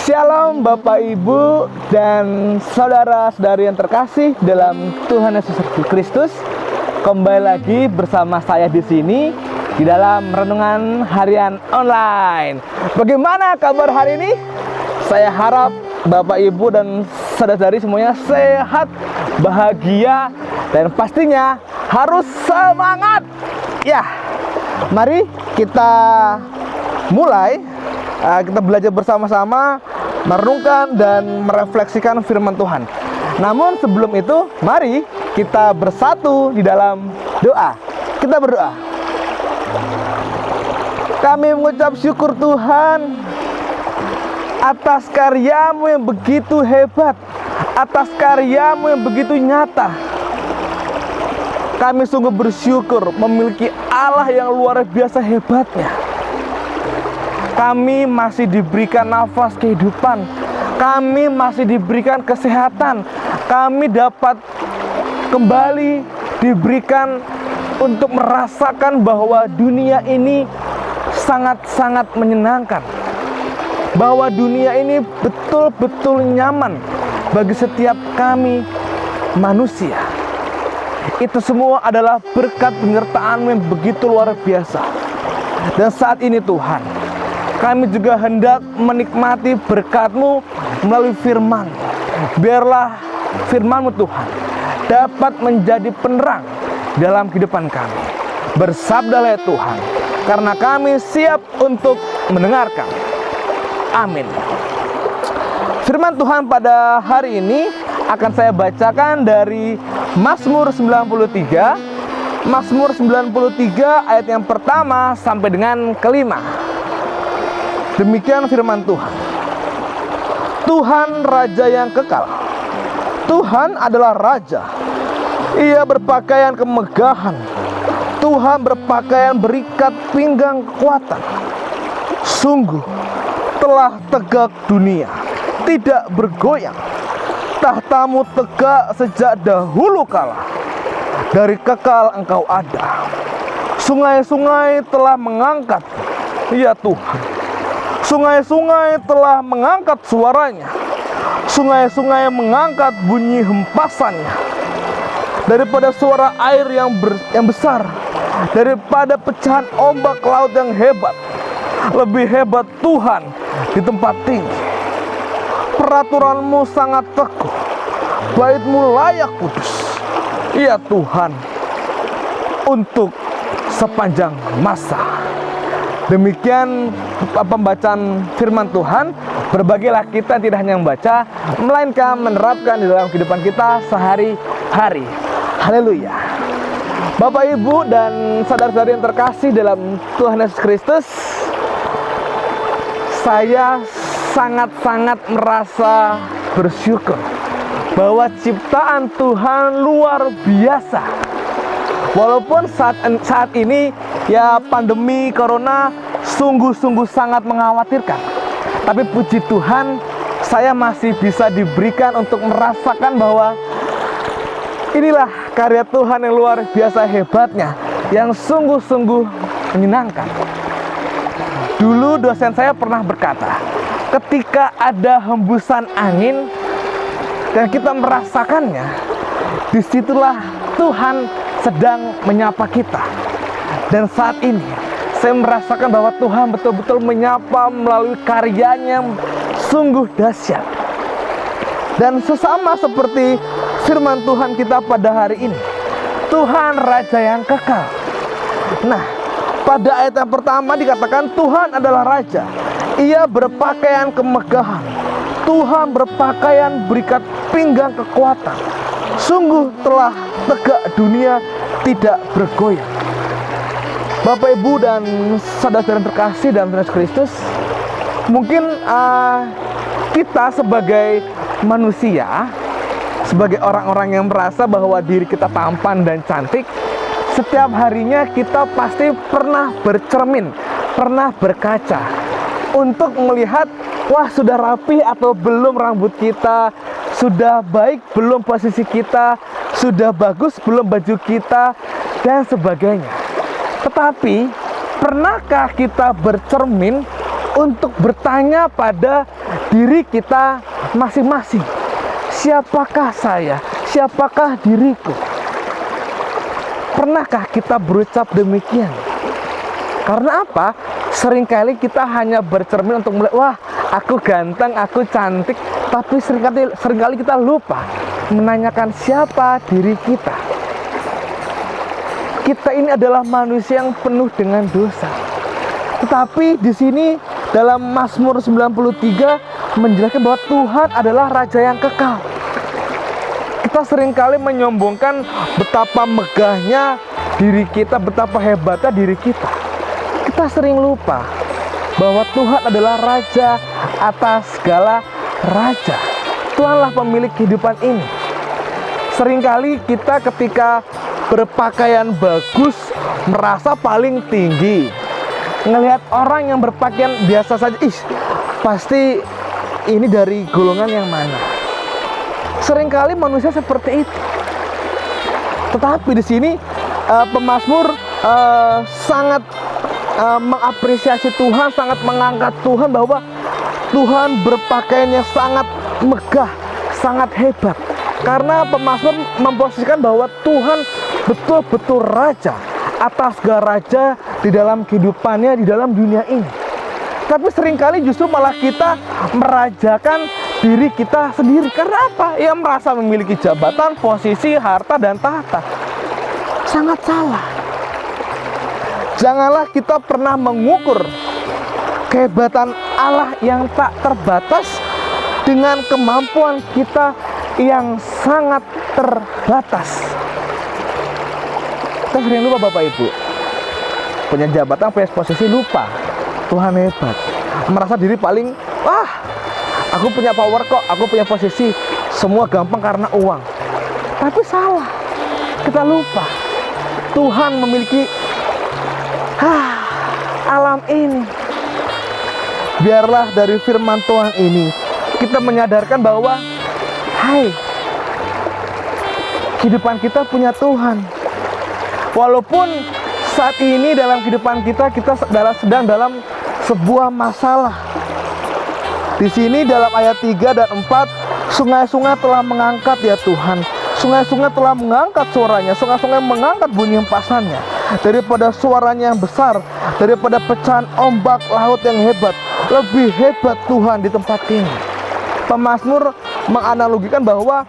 Shalom Bapak Ibu dan saudara-saudari yang terkasih dalam Tuhan Yesus Kristus. Kembali lagi bersama saya di sini di dalam renungan harian online. Bagaimana kabar hari ini? Saya harap Bapak Ibu dan saudara-saudari semuanya sehat, bahagia, dan pastinya harus semangat. Ya, mari kita mulai. Kita belajar bersama-sama, merenungkan dan merefleksikan firman Tuhan. Namun sebelum itu, mari kita bersatu di dalam doa. Kita berdoa. Kami mengucap syukur Tuhan atas karya-Mu yang begitu hebat, atas karya-Mu yang begitu nyata. Kami sungguh bersyukur memiliki Allah yang luar biasa hebatnya. Kami masih diberikan nafas kehidupan, kami masih diberikan kesehatan, kami dapat kembali diberikan untuk merasakan bahwa dunia ini sangat-sangat menyenangkan, bahwa dunia ini betul-betul nyaman bagi setiap kami manusia. Itu semua adalah berkat penyertaan-Mu yang begitu luar biasa. Dan saat ini Tuhan, kami juga hendak menikmati berkat-Mu melalui firman. Biarlah firman-Mu Tuhan dapat menjadi penerang dalam kehidupan kami. Bersabdalah ya Tuhan, karena kami siap untuk mendengarkan. Amin. Firman Tuhan pada hari ini akan saya bacakan dari Mazmur 93. Mazmur 93 ayat yang pertama sampai dengan kelima. Demikian firman Tuhan. Tuhan Raja yang kekal. Tuhan adalah Raja. Ia berpakaian kemegahan. Tuhan berpakaian berikat pinggang kekuatan. Sungguh telah tegak dunia, tidak bergoyang. Tahta-Mu tegak sejak dahulu kala. Dari kekal Engkau ada. Sungai-sungai telah mengangkat, ya Tuhan. Sungai-sungai telah mengangkat suaranya. Sungai-sungai mengangkat bunyi hempasannya. Daripada suara air yang besar, daripada pecahan ombak laut yang hebat, lebih hebat Tuhan di tempat tinggi. Peraturan-Mu sangat teguh, bait-Mu layak kudus, ya Tuhan, untuk sepanjang masa. Demikian pembacaan firman Tuhan. Berbagilah kita tidak hanya membaca, melainkan menerapkan di dalam kehidupan kita sehari-hari. Haleluya. Bapak, Ibu, dan saudara-saudari yang terkasih dalam Tuhan Yesus Kristus, saya sangat-sangat merasa bersyukur bahwa ciptaan Tuhan luar biasa. Walaupun saat ini ya pandemi corona sungguh-sungguh sangat mengkhawatirkan, tapi puji Tuhan saya masih bisa diberikan untuk merasakan bahwa inilah karya Tuhan yang luar biasa hebatnya, yang sungguh-sungguh menyenangkan. Dulu dosen saya pernah berkata, ketika ada hembusan angin dan kita merasakannya, disitulah Tuhan sedang menyapa kita. Dan saat ini saya merasakan bahwa Tuhan betul-betul menyapa melalui karyanya yang sungguh dahsyat. Dan sesama seperti firman Tuhan kita pada hari ini, Tuhan Raja yang kekal. Nah, pada ayat yang pertama dikatakan Tuhan adalah Raja. Ia berpakaian kemegahan. Tuhan berpakaian berikat pinggang kekuatan. Sungguh telah tegak dunia, tidak bergoyang. Bapak, Ibu, dan saudara-saudara yang terkasih dalam Tuhan Yesus Kristus, mungkin kita sebagai manusia, sebagai orang-orang yang merasa bahwa diri kita tampan dan cantik, setiap harinya kita pasti pernah bercermin, pernah berkaca untuk melihat, wah, sudah rapi atau belum rambut kita, sudah baik belum posisi kita, sudah bagus belum baju kita, dan sebagainya. Tetapi Pernahkah kita bercermin untuk bertanya pada diri kita masing-masing? Siapakah saya? Siapakah diriku? Pernahkah kita berucap demikian? Karena apa? Seringkali kita hanya bercermin untuk melihat, wah, aku ganteng, aku cantik. Tapi seringkali kita lupa menanyakan siapa diri kita. Kita ini adalah manusia yang penuh dengan dosa. Tetapi di sini dalam Mazmur 93 menjelaskan bahwa Tuhan adalah Raja yang kekal. Kita seringkali menyombongkan betapa megahnya diri kita, betapa hebatnya diri kita. Kita sering lupa bahwa Tuhan adalah Raja atas segala raja. Tuhanlah pemilik kehidupan ini. Seringkali kita ketika berpakaian bagus merasa paling tinggi. Ngelihat orang yang berpakaian biasa saja, pasti ini dari golongan yang mana. Seringkali manusia seperti itu. Tetapi di sini pemazmur sangat mengapresiasi Tuhan, sangat mengangkat Tuhan, bahwa Tuhan berpakaiannya sangat megah, sangat hebat. Karena pemazmur memposisikan bahwa Tuhan betul-betul Raja atas segala raja di dalam kehidupannya, di dalam dunia ini. Tapi seringkali justru malah kita merajakan diri kita sendiri. Karena apa? Ya merasa memiliki jabatan, posisi, harta, dan tahta. Sangat salah. Janganlah kita pernah mengukur kehebatan Allah yang tak terbatas dengan kemampuan kita yang sangat terbatas. Kita sering lupa Bapak Ibu, punya jabatan, punya posisi, lupa Tuhan hebat. Merasa diri paling, wah, aku punya power kok, aku punya posisi, semua gampang karena uang. Tapi salah, kita lupa Tuhan memiliki alam ini. Biarlah dari firman Tuhan ini kita menyadarkan bahwa kehidupan kita punya Tuhan. Walaupun saat ini dalam kehidupan kita sedang dalam sebuah masalah. Di sini dalam ayat 3 dan 4, sungai-sungai telah mengangkat ya Tuhan. Sungai-sungai telah mengangkat suaranya, sungai-sungai mengangkat bunyi hempasannya. Daripada suaranya yang besar, daripada pecahan ombak laut yang hebat, lebih hebat Tuhan di tempat ini. Pemazmur menganalogikan bahwa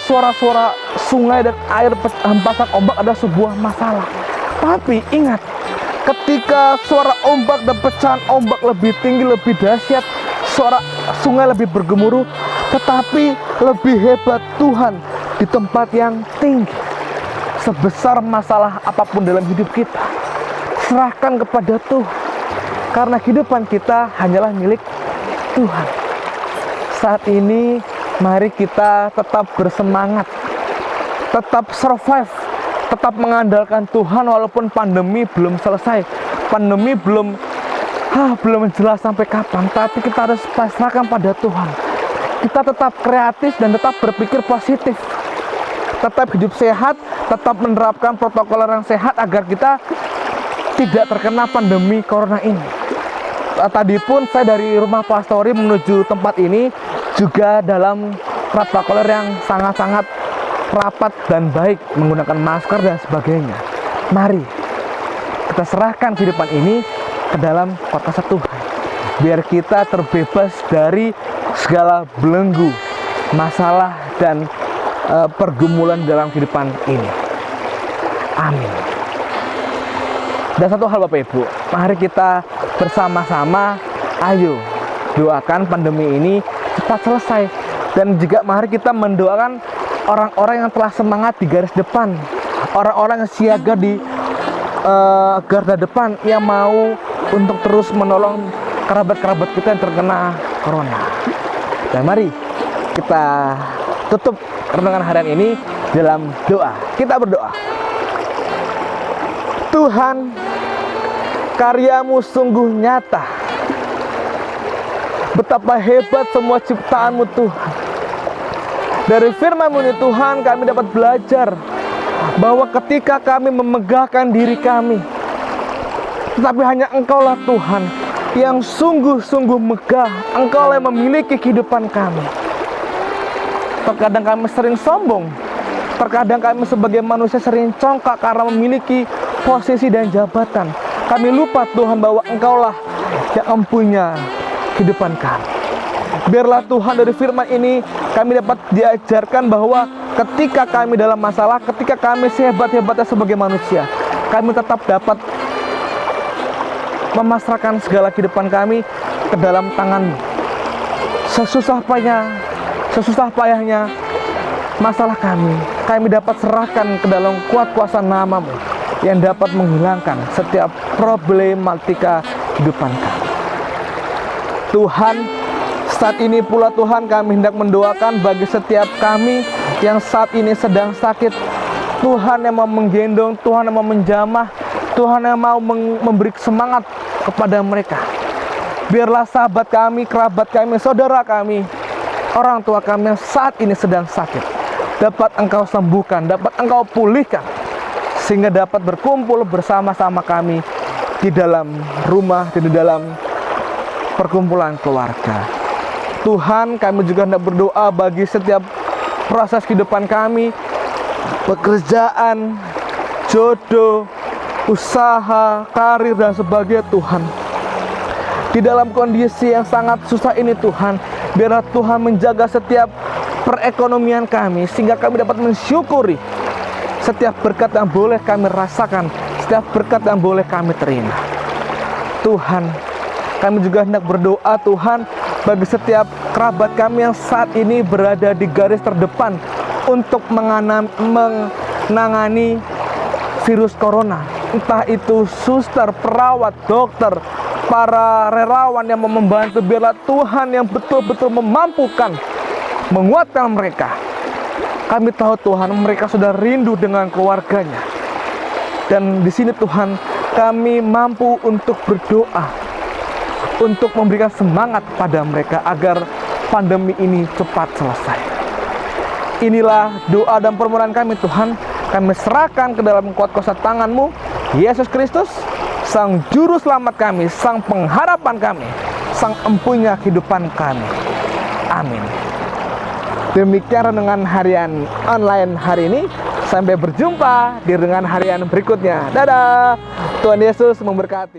suara-suara sungai dan air hempasan ombak adalah sebuah masalah. Tapi ingat, ketika suara ombak dan pecahan ombak lebih tinggi, lebih dahsyat, suara sungai lebih bergemuruh, tetapi lebih hebat Tuhan di tempat yang tinggi. Sebesar masalah apapun dalam hidup kita, serahkan kepada Tuhan, karena kehidupan kita hanyalah milik Tuhan. Saat ini mari kita tetap bersemangat, tetap survive, tetap mengandalkan Tuhan walaupun pandemi belum selesai, pandemi belum jelas sampai kapan, tapi kita harus pasrahkan pada Tuhan. Kita tetap kreatif dan tetap berpikir positif, tetap hidup sehat, tetap menerapkan protokol yang sehat agar kita tidak terkena pandemi corona ini. Tadi pun saya dari rumah pastori menuju tempat ini juga dalam protokol yang sangat-sangat rapat dan baik, menggunakan masker dan sebagainya. Mari kita serahkan kehidupan ini ke dalam kuasa Tuhan, biar kita terbebas dari segala belenggu, masalah, dan pergumulan dalam kehidupan ini. Amin. Dan satu hal Bapak Ibu, mari kita bersama-sama, ayo doakan pandemi ini cepat selesai. Dan juga mari kita mendoakan orang-orang yang telah semangat di garis depan, orang-orang yang siaga di garda depan, yang mau untuk terus menolong kerabat-kerabat kita yang terkena corona. Dan mari kita tutup renungan harian ini dalam doa. Kita berdoa. Tuhan, karya-Mu sungguh nyata. Betapa hebat semua ciptaan-Mu Tuhan. Dari firman-Mu ini Tuhan, kami dapat belajar bahwa ketika kami memegahkan diri kami, tetapi hanya Engkaulah Tuhan yang sungguh-sungguh megah. Engkaulah yang memiliki kehidupan kami. Terkadang kami sering sombong, terkadang kami sebagai manusia sering congkak karena memiliki posisi dan jabatan. Kami lupa Tuhan bahwa Engkaulah yang mempunyai kehidupan kami. Biarlah Tuhan dari firman ini kami dapat diajarkan bahwa ketika kami dalam masalah, ketika kami sehebat-hebatnya sebagai manusia, kami tetap dapat memasrahkan segala kehidupan kami ke dalam tangan-Mu. Sesusah payahnya masalah kami dapat serahkan ke dalam kuat kuasa nama-Mu yang dapat menghilangkan setiap problematika kehidupan kami. Tuhan, saat ini pula Tuhan kami hendak mendoakan bagi setiap kami yang saat ini sedang sakit. Tuhan yang mau menggendong, Tuhan yang mau menjamah, Tuhan yang mau memberi semangat kepada mereka. Biarlah sahabat kami, kerabat kami, saudara kami, orang tua kami yang saat ini sedang sakit, dapat Engkau sembuhkan, dapat Engkau pulihkan, sehingga dapat berkumpul bersama-sama kami di dalam rumah, di dalam perkumpulan keluarga. Tuhan, kami juga hendak berdoa bagi setiap proses kehidupan kami, pekerjaan, jodoh, usaha, karir, dan sebagainya. Tuhan, di dalam kondisi yang sangat susah ini Tuhan, biarlah Tuhan menjaga setiap perekonomian kami, sehingga kami dapat mensyukuri setiap berkat yang boleh kami rasakan, setiap berkat yang boleh kami terima. Tuhan, kami juga hendak berdoa Tuhan bagi setiap kerabat kami yang saat ini berada di garis terdepan untuk menangani virus corona. Entah itu suster, perawat, dokter, para relawan yang membantu, biarlah Tuhan yang betul-betul memampukan, menguatkan mereka. Kami tahu Tuhan, mereka sudah rindu dengan keluarganya. Dan di sini Tuhan, kami mampu untuk berdoa, untuk memberikan semangat kepada mereka agar pandemi ini cepat selesai. Inilah doa dan permohonan kami Tuhan. Kami serahkan ke dalam kuat kuasa tangan-Mu, Yesus Kristus, Sang Juru Selamat kami, Sang Pengharapan kami, Sang Empunya kehidupan kami. Amin. Demikian renungan harian online hari ini. Sampai berjumpa di renungan harian berikutnya. Dadah. Tuhan Yesus memberkati.